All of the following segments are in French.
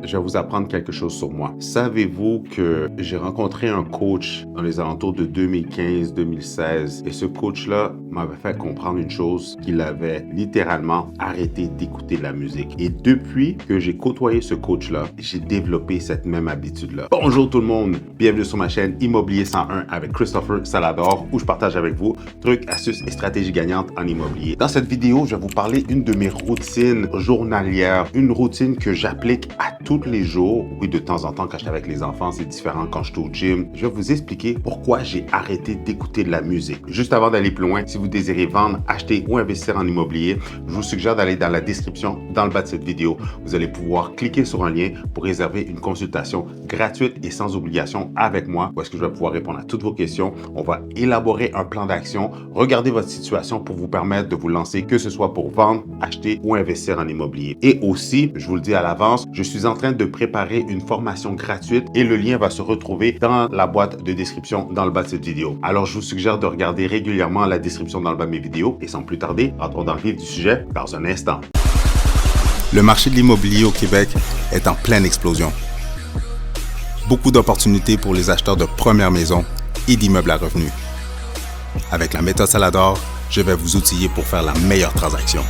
je vais vous apprendre quelque chose sur moi. Savez-vous que j'ai rencontré un coach dans les alentours de 2015-2016 et ce coach-là m'avait fait comprendre une chose, qu'il avait littéralement arrêté d'écouter de la musique. Et depuis que j'ai côtoyé ce coach-là, j'ai développé cette même habitude-là. Bonjour tout le monde, bienvenue sur ma chaîne Immobilier 101 avec Christopher Salador où je partage avec vous trucs, astuces et stratégies gagnantes en immobilier. Dans cette vidéo, je vais vous parler d'une de mes routines journalières, une routine que j'applique à tous les jours. Oui, de temps en temps, quand je suis avec les enfants, c'est différent quand je suis au gym. Je vais vous expliquer pourquoi j'ai arrêté d'écouter de la musique. Juste avant d'aller plus loin, si vous désirez vendre, acheter ou investir en immobilier, je vous suggère d'aller dans la description, dans le bas de cette vidéo. Vous allez pouvoir cliquer sur un lien pour réserver une consultation gratuite et sans obligation avec moi, où est-ce que je vais pouvoir répondre à toutes vos questions. On va élaborer un plan d'action, regarder votre situation pour vous permettre de vous lancer, que ce soit pour vendre, acheter ou investir en immobilier. Et aussi, je vous le dis à l'avance, je suis en train de préparer une formation gratuite et le lien va se retrouver dans la boîte de description dans le bas de cette vidéo. Alors, je vous suggère de regarder régulièrement la description dans le bas de mes vidéos et sans plus tarder, rentrons dans le vif du sujet dans un instant. Le marché de l'immobilier au Québec est en pleine explosion. Beaucoup d'opportunités pour les acheteurs de première maison et d'immeubles à revenus. Avec la méthode Salador, je vais vous outiller pour faire la meilleure transaction.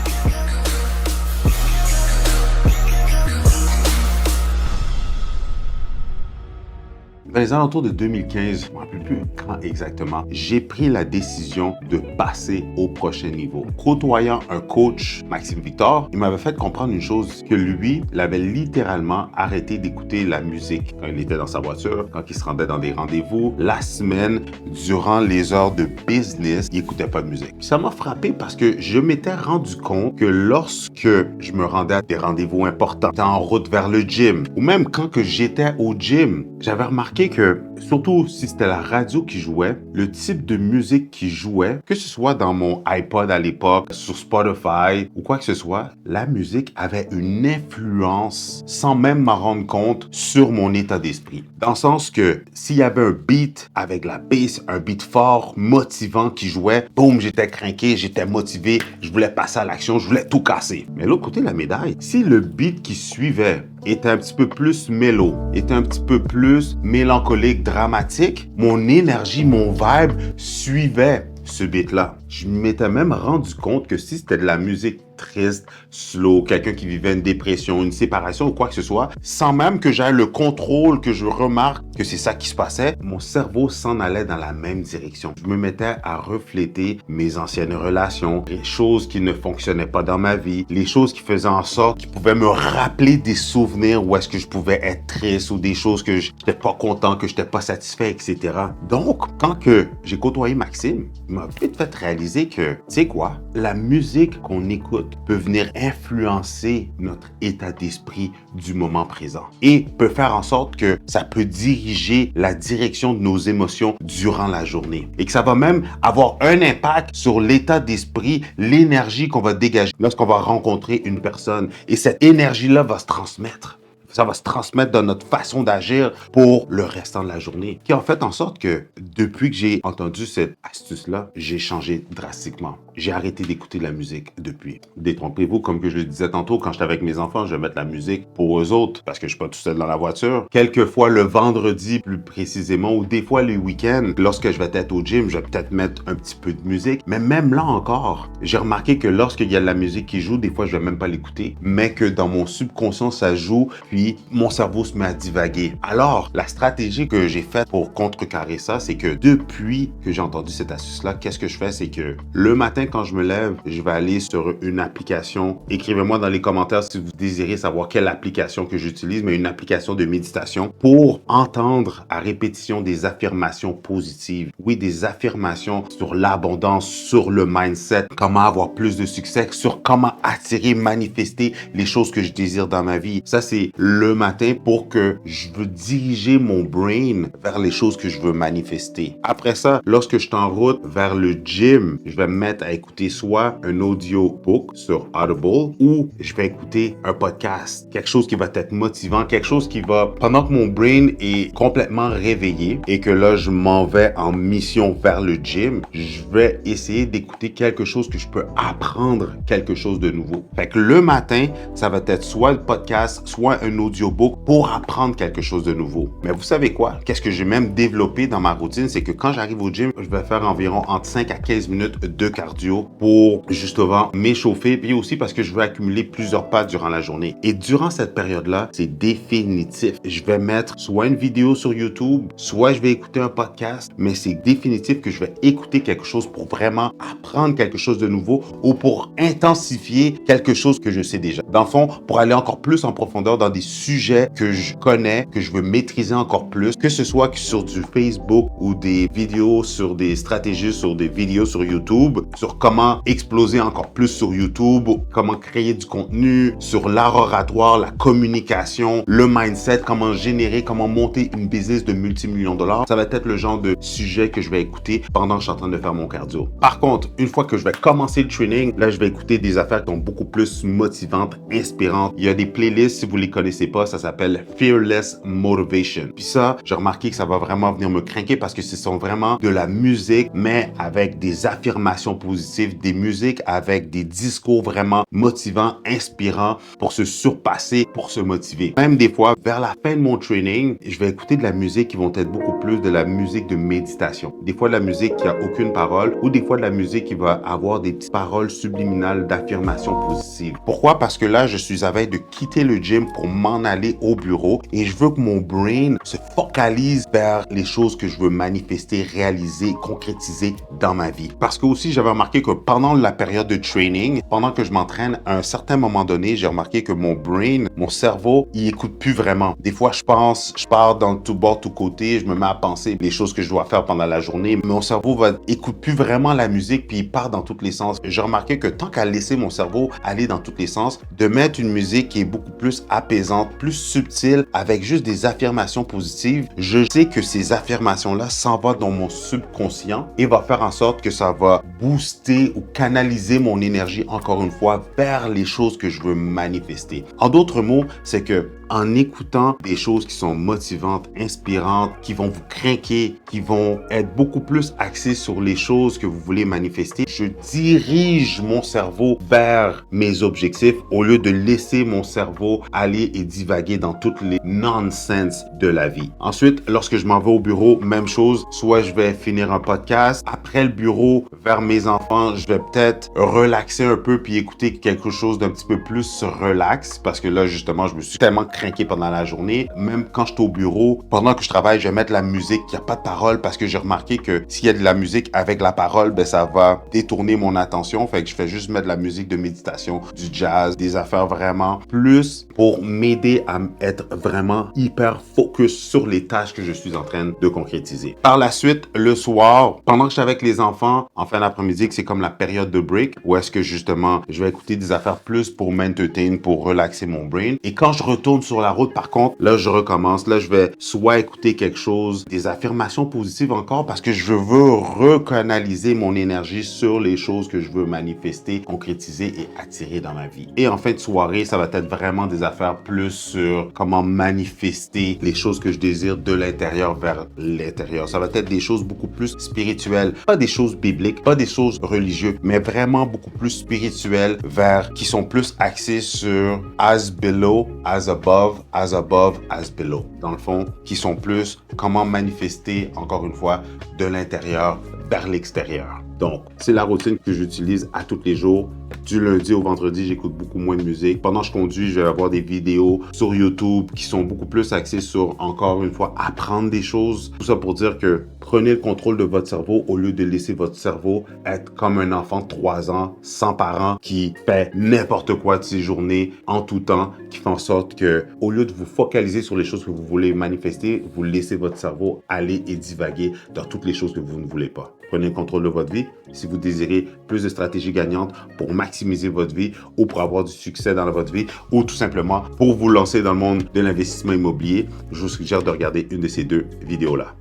Dans les alentours de 2015, je ne me rappelle plus quand exactement, j'ai pris la décision de passer au prochain niveau. Côtoyant un coach, Maxime Victor, il m'avait fait comprendre une chose, que lui, il avait littéralement arrêté d'écouter la musique quand il était dans sa voiture, quand il se rendait dans des rendez-vous, la semaine, durant les heures de business, il n'écoutait pas de musique. Ça m'a frappé parce que je m'étais rendu compte que lorsque je me rendais à des rendez-vous importants, en route vers le gym, ou même quand que j'étais au gym, j'avais remarqué que, surtout si c'était la radio qui jouait, le type de musique qui jouait, que ce soit dans mon iPod à l'époque, sur Spotify ou quoi que ce soit, la musique avait une influence sans même m'en rendre compte sur mon état d'esprit. Dans le sens que s'il y avait un beat avec la bass, un beat fort, motivant qui jouait, boum, j'étais craqué, j'étais motivé, je voulais passer à l'action, je voulais tout casser. Mais l'autre côté de la médaille, si le beat qui suivait était un petit peu plus mélo, était un petit peu plus mélancolique, dramatique, mon énergie, mon vibe suivait ce beat-là. Je m'étais même rendu compte que si c'était de la musique triste, slow, quelqu'un qui vivait une dépression, une séparation ou quoi que ce soit, sans même que j'aie le contrôle, que je remarque que c'est ça qui se passait, mon cerveau s'en allait dans la même direction. Je me mettais à refléter mes anciennes relations, les choses qui ne fonctionnaient pas dans ma vie, les choses qui faisaient en sorte qu'ils pouvaient me rappeler des souvenirs où est-ce que je pouvais être triste ou des choses que je n'étais pas content, que je n'étais pas satisfait, etc. Donc, quand que j'ai côtoyé Maxime, il m'a vite fait réaliser que, tu sais quoi, la musique qu'on écoute peut venir influencer notre état d'esprit du moment présent et peut faire en sorte que ça peut diriger la direction de nos émotions durant la journée et que ça va même avoir un impact sur l'état d'esprit, l'énergie qu'on va dégager lorsqu'on va rencontrer une personne et cette énergie-là va se transmettre. Ça va se transmettre dans notre façon d'agir pour le restant de la journée. Qui en fait en sorte que depuis que j'ai entendu cette astuce-là, j'ai changé drastiquement. J'ai arrêté d'écouter de la musique depuis. Détrompez-vous, comme que je le disais tantôt, quand j'étais avec mes enfants, je vais mettre la musique pour eux autres parce que je suis pas tout seul dans la voiture. Quelquefois le vendredi plus précisément ou des fois le week-end, lorsque je vais être au gym, je vais peut-être mettre un petit peu de musique. Mais même là encore, j'ai remarqué que lorsqu'il y a de la musique qui joue, des fois je vais même pas l'écouter, mais que dans mon subconscient ça joue, puis mon cerveau se met à divaguer. Alors, la stratégie que j'ai faite pour contrecarrer ça, c'est que depuis que j'ai entendu cette astuce-là, qu'est-ce que je fais? C'est que le matin, quand je me lève, je vais aller sur une application. Écrivez-moi dans les commentaires si vous désirez savoir quelle application que j'utilise, mais une application de méditation pour entendre à répétition des affirmations positives. Oui, des affirmations sur l'abondance, sur le mindset, comment avoir plus de succès, sur comment attirer, manifester les choses que je désire dans ma vie. Ça, c'est le matin pour que je veux diriger mon brain vers les choses que je veux manifester. Après ça, lorsque je suis en route vers le gym, je vais me mettre à à écouter soit un audiobook sur Audible ou je vais écouter un podcast, quelque chose qui va être motivant, quelque chose qui va, pendant que mon brain est complètement réveillé et que là, je m'en vais en mission vers le gym, je vais essayer d'écouter quelque chose que je peux apprendre quelque chose de nouveau. Fait que le matin, ça va être soit le podcast, soit un audiobook pour apprendre quelque chose de nouveau. Mais vous savez quoi? Qu'est-ce que j'ai même développé dans ma routine? C'est que quand j'arrive au gym, je vais faire environ entre 5 à 15 minutes de cardio pour justement m'échauffer, puis aussi parce que je veux accumuler plusieurs pas durant la journée. Et durant cette période-là, c'est définitif. Je vais mettre soit une vidéo sur YouTube, soit je vais écouter un podcast, mais c'est définitif que je vais écouter quelque chose pour vraiment apprendre quelque chose de nouveau ou pour intensifier quelque chose que je sais déjà. Dans le fond, pour aller encore plus en profondeur dans des sujets que je connais, que je veux maîtriser encore plus, que ce soit sur du Facebook ou des vidéos sur des stratégies, sur des vidéos sur YouTube, sur comment exploser encore plus sur YouTube, comment créer du contenu, sur l'art oratoire, la communication, le mindset, comment générer, comment monter une business de multimillions de dollars. Ça va être le genre de sujet que je vais écouter pendant que je suis en train de faire mon cardio. Par contre, une fois que je vais commencer le training, là, je vais écouter des affaires qui sont beaucoup plus motivantes, inspirantes. Il y a des playlists, si vous les connaissez pas, ça s'appelle Fearless Motivation. Puis ça, j'ai remarqué que ça va vraiment venir me craquer parce que ce sont vraiment de la musique, mais avec des affirmations positives, des musiques avec des discours vraiment motivants, inspirants pour se surpasser, pour se motiver. Même des fois, vers la fin de mon training, je vais écouter de la musique qui vont être beaucoup plus de la musique de méditation. Des fois, de la musique qui a aucune parole ou des fois de la musique qui va avoir des petites paroles subliminales d'affirmations positives. Pourquoi? Parce que là, je suis à veille de quitter le gym pour m'en aller au bureau et je veux que mon brain se focalise vers les choses que je veux manifester, réaliser, concrétiser dans ma vie. Parce que aussi, j'avais remarqué que pendant la période de training, pendant que je m'entraîne, à un certain moment donné, j'ai remarqué que mon brain, mon cerveau, il écoute plus vraiment. Des fois, je pars dans tout bord, tout côté, je me mets à penser les choses que je dois faire pendant la journée. Mon cerveau écoute plus vraiment la musique puis il part dans tous les sens. J'ai remarqué que tant qu'à laisser mon cerveau aller dans tous les sens, de mettre une musique qui est beaucoup plus apaisante, plus subtile, avec juste des affirmations positives, je sais que ces affirmations-là s'en vont dans mon subconscient et va faire en sorte que ça va booster ou canaliser mon énergie encore une fois vers les choses que je veux manifester. En d'autres mots, c'est que en écoutant des choses qui sont motivantes, inspirantes, qui vont vous craquer, qui vont être beaucoup plus axées sur les choses que vous voulez manifester, je dirige mon cerveau vers mes objectifs au lieu de laisser mon cerveau aller et divaguer dans toutes les nonsense de la vie. Ensuite, lorsque je m'en vais au bureau, même chose, soit je vais finir un podcast. Après le bureau, vers mes enfants, je vais peut-être relaxer un peu puis écouter quelque chose d'un petit peu plus relax parce que là, justement, je me suis tellement craqué pendant la journée. Même quand je suis au bureau, pendant que je travaille, je vais mettre la musique qui n'a pas de parole parce que j'ai remarqué que s'il y a de la musique avec la parole, ben ça va détourner mon attention. Fait que je fais juste mettre de la musique de méditation, du jazz, des affaires vraiment plus pour m'aider à être vraiment hyper focus sur les tâches que je suis en train de concrétiser. Par la suite, le soir, pendant que je suis avec les enfants, en fin d'après-midi, c'est comme la période de break où est-ce que justement, je vais écouter des affaires plus pour m'entertain, pour relaxer mon brain. Et quand je retourne sur la route, par contre, là, je recommence. Là, je vais soit écouter quelque chose, des affirmations positives encore parce que je veux recanaliser mon énergie sur les choses que je veux manifester, concrétiser et attirer dans ma vie. Et en fin de soirée, ça va être vraiment des affaires plus sur comment manifester les choses que je désire de l'intérieur vers l'intérieur. Ça va être des choses beaucoup plus spirituelles, pas des choses bibliques, pas des choses religieuses, mais vraiment beaucoup plus spirituelles qui sont plus axées sur as below, as above, as above, as below. Dans le fond, qui sont plus comment manifester, encore une fois, de l'intérieur vers l'extérieur. Donc, c'est la routine que j'utilise à tous les jours. Du lundi au vendredi, j'écoute beaucoup moins de musique. Pendant que je conduis, je vais avoir des vidéos sur YouTube qui sont beaucoup plus axées sur, encore une fois, apprendre des choses. Tout ça pour dire que prenez le contrôle de votre cerveau au lieu de laisser votre cerveau être comme un enfant de 3 ans, sans parents, qui fait n'importe quoi de ses journées, en tout temps, qui fait en sorte que, au lieu de vous focaliser sur les choses que vous voulez manifester, vous laissez votre cerveau aller et divaguer dans toutes les choses que vous ne voulez pas. Prenez le contrôle de votre vie. Si vous désirez plus de stratégies gagnantes pour maximiser votre vie ou pour avoir du succès dans votre vie ou tout simplement pour vous lancer dans le monde de l'investissement immobilier, je vous suggère de regarder une de ces 2 vidéos-là.